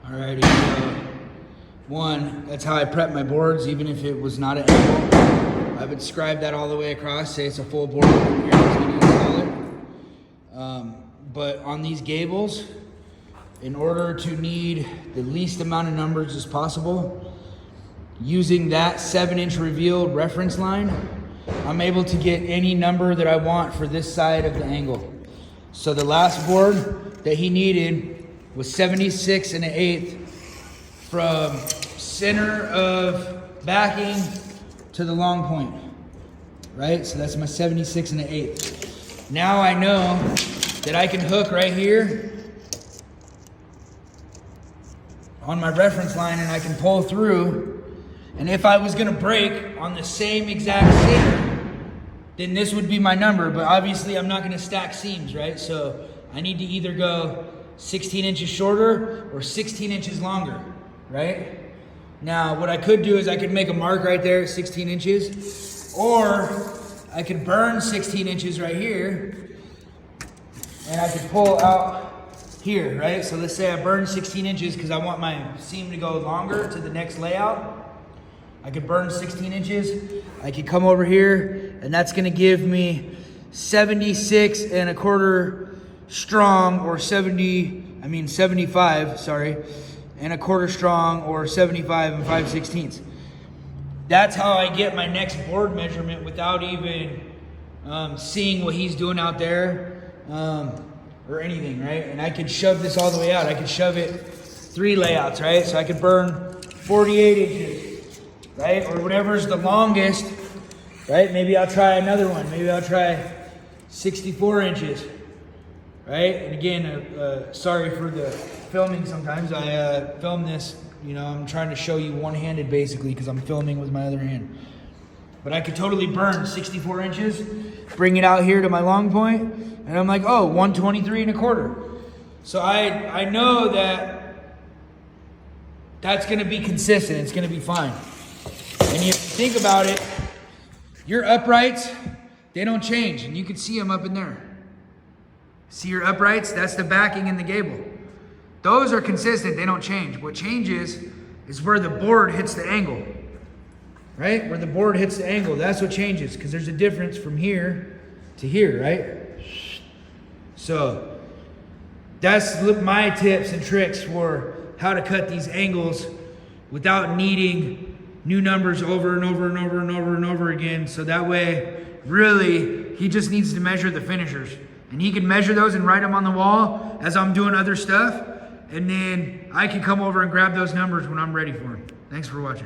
Alrighty, one, that's how I prep my boards, even if it was not an angle. I would scribe that all the way across, say it's a full board, here's gonna install it. But on these gables, in order to need the least amount of numbers as possible, using that 7-inch reveal reference line, I'm able to get any number that I want for this side of the angle. So the last board that he needed was 76 1/8 from center of backing to the long point, right? So that's my 76 1/8. Now I know that I can hook right here on my reference line and I can pull through. And if I was gonna break on the same exact center, then this would be my number, but obviously I'm not gonna stack seams, right? So I need to either go 16 inches shorter or 16 inches longer, right? Now, what I could do is I could make a mark right there, 16 inches, or I could burn 16 inches right here, and I could pull out here, right? So let's say I burn 16 inches because I want my seam to go longer to the next layout. I could burn 16 inches. I could come over here, and that's gonna give me 76 1/4 strong, or 75, sorry, and 1/4 strong, or 75 5/16. That's how I get my next board measurement without even seeing what he's doing out there or anything, right? And I could shove this all the way out. I could shove it 3 layouts, right? So I could burn 48 inches, right? Or whatever's the longest, right? Maybe I'll try another one. Maybe I'll try 64 inches. Right? And again, sorry for the filming sometimes. I film this, you know, I'm trying to show you one-handed basically because I'm filming with my other hand. But I could totally burn 64 inches, bring it out here to my long point, and I'm like, oh, 123 1/4. So I know that that's gonna be consistent, it's gonna be fine. And if you think about it, your uprights, they don't change, and you can see them up in there. See your uprights? That's the backing and the gable. Those are consistent, they don't change. What changes is where the board hits the angle, right? Where the board hits the angle, that's what changes, because there's a difference from here to here, right? So that's my tips and tricks for how to cut these angles without needing new numbers over and over and over and over and over again. So that way, really, he just needs to measure the finishers. And he can measure those and write them on the wall as I'm doing other stuff. And then I can come over and grab those numbers when I'm ready for them. Thanks for watching.